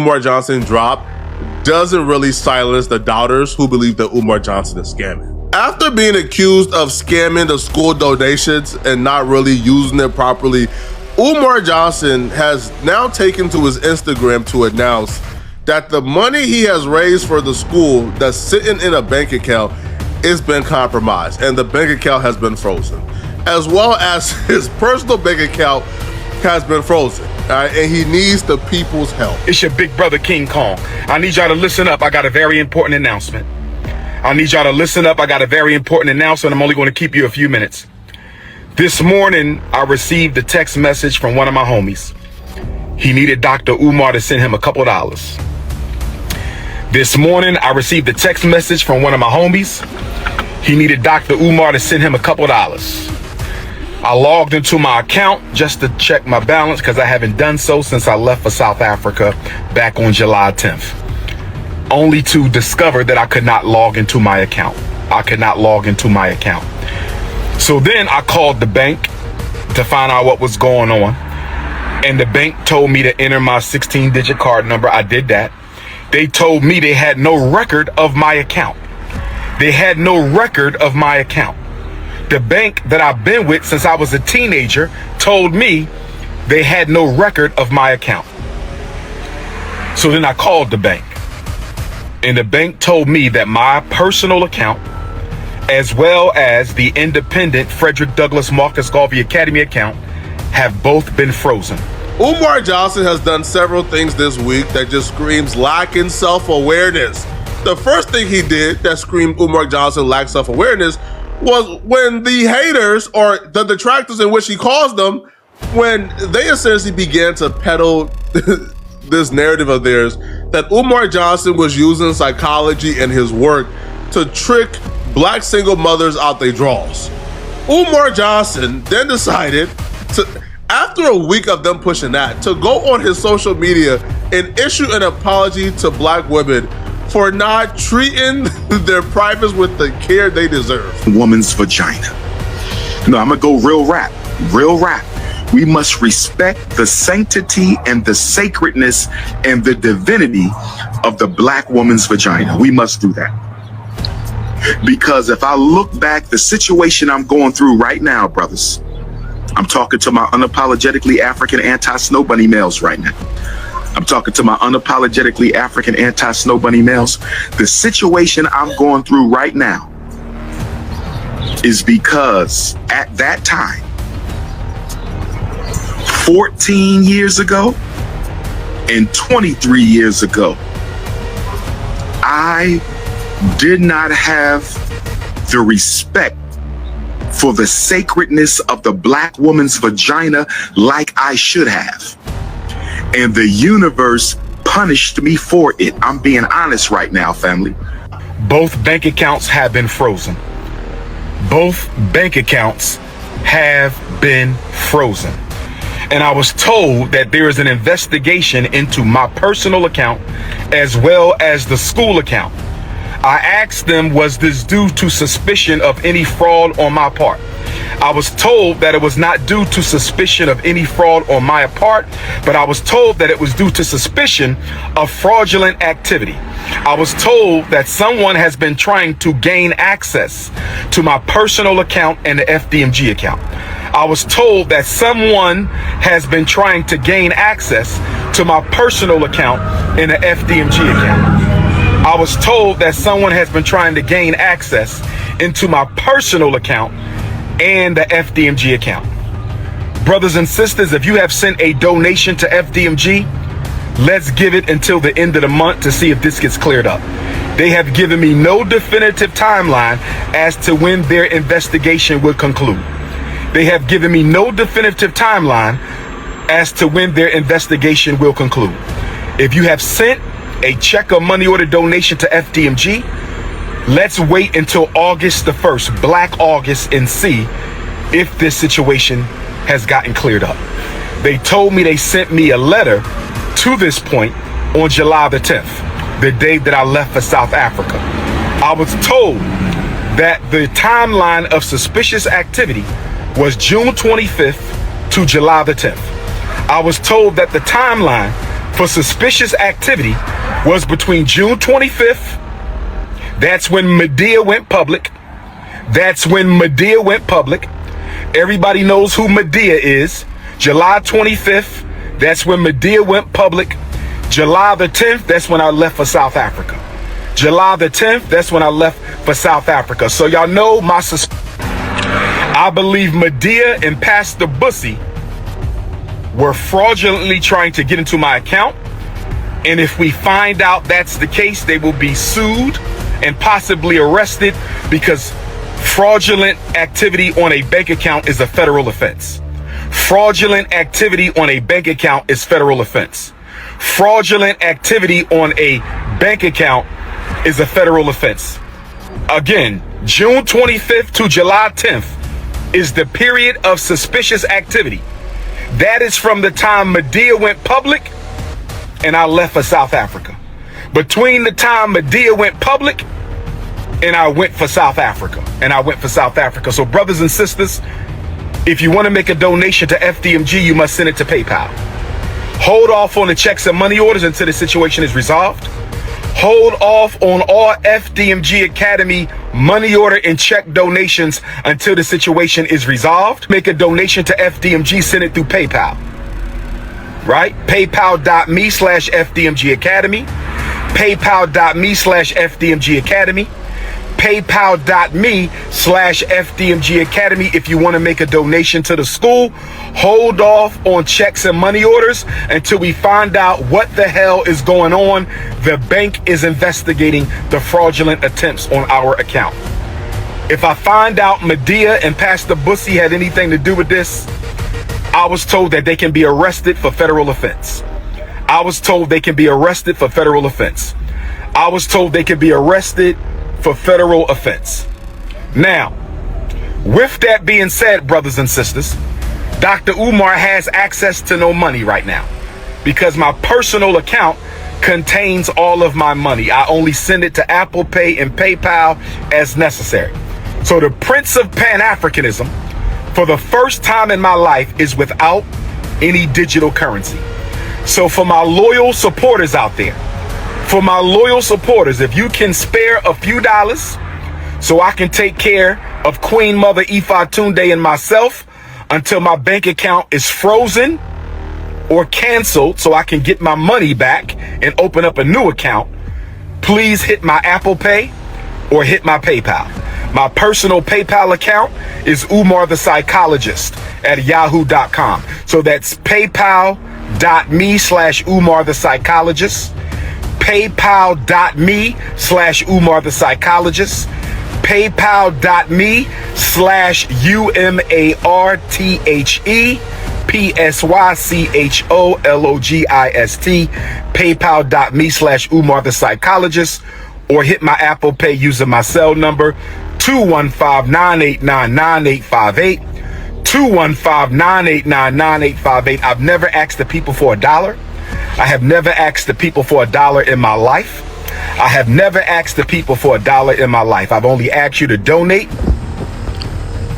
Umar Johnson dropped doesn't really silence the doubters who believe that Umar Johnson is scamming. After being accused of scamming the school donations and not really using it properly, Umar Johnson has now taken to his Instagram to announce that the money he has raised for the school that's sitting in a bank account has been compromised and the bank account has been frozen, as well as his personal bank account has been frozen, and he needs the people's help. It's your big brother King Kong. I need y'all to listen up. I got a very important announcement. I'm only going to keep you a few minutes. This morning, I received a text message from one of my homies. He needed Dr. Umar to send him a couple dollars. This morning, I received a text message from one of my homies. He needed Dr. Umar to send him a couple dollars. I logged into my account just to check my balance because I haven't done so since I left for South Africa back on July 10th. Only to discover that I could not log into my account. So then I called the bank to find out what was going on. And the bank told me to enter my 16-digit card number. I did that. They told me they had no record of my account. The bank that I've been with since I was a teenager told me they had no record of my account. So then I called the bank. And the bank told me that my personal account, as well as the independent Frederick Douglass Marcus Garvey Academy account, have both been frozen. Umar Johnson has done several things this week that just screams lack in self-awareness. The first thing he did that screamed Umar Johnson lacked self-awareness was when the haters, or the detractors in which he calls them, when they essentially began to peddle this narrative of theirs that Umar Johnson was using psychology in his work to trick black single mothers out their draws. Umar Johnson then decided to, after a week of them pushing that, to go on his social media and issue an apology to black women for not treating their privates with the care they deserve. Woman's vagina. No, I'm gonna go real rap. We must respect the sanctity and the sacredness and the divinity of the black woman's vagina. We must do that. Because if I look back, the situation I'm going through right now, brothers, I'm talking to my unapologetically African anti-snow bunny males right now. The situation I'm going through right now is because at that time, 14 years ago and 23 years ago, I did not have the respect for the sacredness of the black woman's vagina like I should have. And the universe punished me for it. I'm being honest right now, family. Both bank accounts have been frozen. And I was told that there is an investigation into my personal account as well as the school account. I asked them, was this due to suspicion of any fraud on my part? I was told that it was not due to suspicion of any fraud on my part, but I was told that it was due to suspicion of fraudulent activity. I was told that someone has been trying to gain access to my personal account and the FDMG account. I was told that someone has been trying to gain access to my personal account and the FDMG account. I was told that someone has been trying to gain access into my personal account and the FDMG account. Brothers and sisters, if you have sent a donation to FDMG, let's give it until the end of the month to see if this gets cleared up. They have given me no definitive timeline as to when their investigation will conclude. If you have sent a check or money order donation to FDMG, let's wait until August the 1st, Black August, and see if this situation has gotten cleared up. They told me they sent me a letter to this point on July the 10th, the day that I left for South Africa. I was told that the timeline of suspicious activity was June 25th to July the 10th. I was told that the timeline for suspicious activity was between June 25th. That's when Medea went public. Everybody knows who Medea is. July 25th, that's when Medea went public. July the 10th, that's when I left for South Africa. July the 10th, that's when I left for South Africa. So y'all know I believe Medea and Pastor Bussy were fraudulently trying to get into my account. And if we find out that's the case, they will be sued and possibly arrested, because fraudulent activity on a bank account is a federal offense. Fraudulent activity on a bank account is federal offense. Fraudulent activity on a bank account is a federal offense. Again, June 25th to July 10th is the period of suspicious activity. That is from the time Medea went public and I left for South Africa. Between the time Medea went public and I went for South Africa. So brothers and sisters, if you want to make a donation to FDMG, you must send it to PayPal. Hold off on the checks and money orders until the situation is resolved. Hold off on all FDMG Academy money order and check donations until the situation is resolved. Make a donation to FDMG, send it through PayPal. Right? PayPal.me/FDMG Academy. PayPal.me/FDMG Academy. PayPal.me/FDMG Academy. If you want to make a donation to the school, hold off on checks and money orders until we find out what the hell is going on. The bank is investigating the fraudulent attempts on our account. If I find out Medea and Pastor Bussy had anything to do with this, I was told that they can be arrested for federal offense. I was told they can be arrested for federal offense. Now, with that being said, brothers and sisters, Dr. Umar has access to no money right now because my personal account contains all of my money. I only send it to Apple Pay and PayPal as necessary. So the Prince of Pan-Africanism, for the first time in my life, is without any digital currency. So for my loyal supporters out there, if you can spare a few dollars so I can take care of Queen Mother Ifa Tunde and myself until my bank account is frozen or canceled so I can get my money back and open up a new account, please hit my Apple Pay or hit my PayPal. My personal PayPal account is Umar the Psychologist at yahoo.com. So that's paypal.me/Umar the Psychologist. PayPal.me/Umar the Psychologist. PayPal.me/UmarThePsychologist. PayPal.me/Umar the Psychologist. Or hit my Apple Pay using my cell number 215-989-9858. 215-989-9858. I've never asked the people for $1. I have never asked the people for $1 in my life. I've only asked you to donate.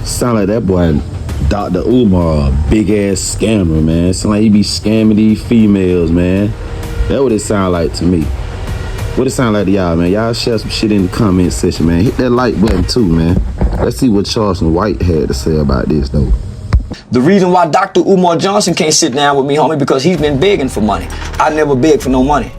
Sound like that boy Dr. Umar, big ass scammer, man. Sound like he be scamming these females, man. That's what it sound like to me. What it sound like to y'all, man? Y'all share some shit in the comment section, man. Hit that like button too, man. Let's see what Charleston White had to say about this, though. The reason why Dr. Umar Johnson can't sit down with me, homie, because he's been begging for money. I never begged for no money.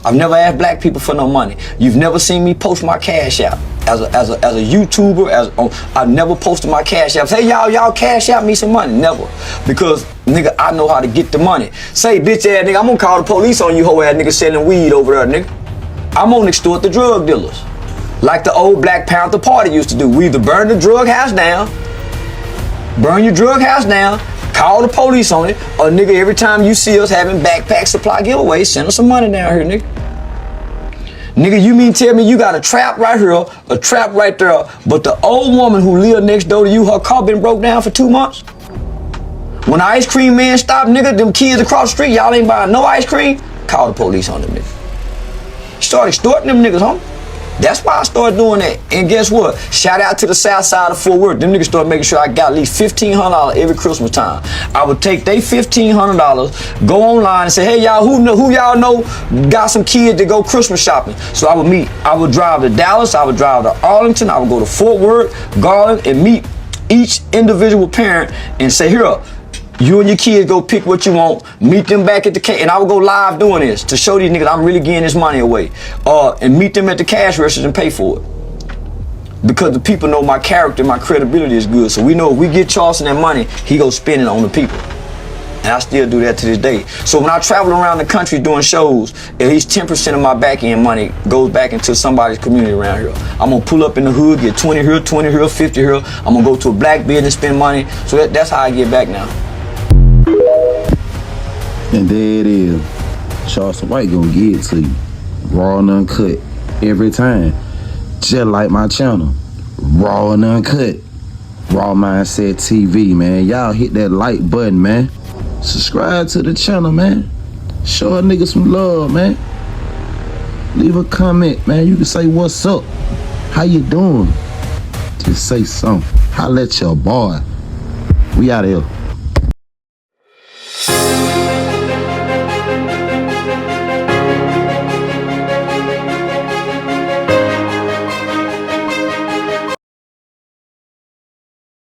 I've never asked black people for no money. You've never seen me post my cash out. As a YouTuber, I've never posted my cash out. Say, y'all cash out me some money. Never. Because, nigga, I know how to get the money. Say, bitch ass nigga, I'm gonna call the police on you hoe ass nigga selling weed over there, nigga. I'm gonna extort the drug dealers. Like the old Black Panther Party used to do. We either burn the drug house down, burn your drug house down, call the police on it, or nigga, every time you see us having backpack supply giveaways, send us some money down here, nigga. Nigga, you mean tell me you got a trap right here, a trap right there, but the old woman who lived next door to you, her car been broke down for 2 months? When the ice cream man stopped, nigga, them kids across the street, y'all ain't buying no ice cream? Call the police on them, nigga. Start extorting them niggas, homie. That's why I started doing that. And guess what? Shout out to the south side of Fort Worth. Them niggas started making sure I got at least $1,500 every Christmas time. I would take they $1,500, go online and say, hey y'all, who y'all know got some kids to go Christmas shopping? So I would drive to Dallas, I would drive to Arlington, I would go to Fort Worth, Garland, and meet each individual parent and say, here, you and your kids go pick what you want, meet them back at the cash, and I would go live doing this to show these niggas I'm really getting this money away. And meet them at the cash registers and pay for it. Because the people know my character, my credibility is good. So we know if we get Charleston that money, he go spend it on the people. And I still do that to this day. So when I travel around the country doing shows, at least 10% of my back end money goes back into somebody's community around here. I'm gonna pull up in the hood, get 20 here, 20 here, 50 here. I'm gonna go to a black business, spend money. So that's how I get back now. And there it is. Charleston White gonna get it to you. Raw and uncut. Every time. Just like my channel. Raw and uncut. Raw Mindset TV, man. Y'all hit that like button, man. Subscribe to the channel, man. Show a nigga some love, man. Leave a comment, man. You can say what's up. How you doing? Just say something. Holla at your boy. We out of here.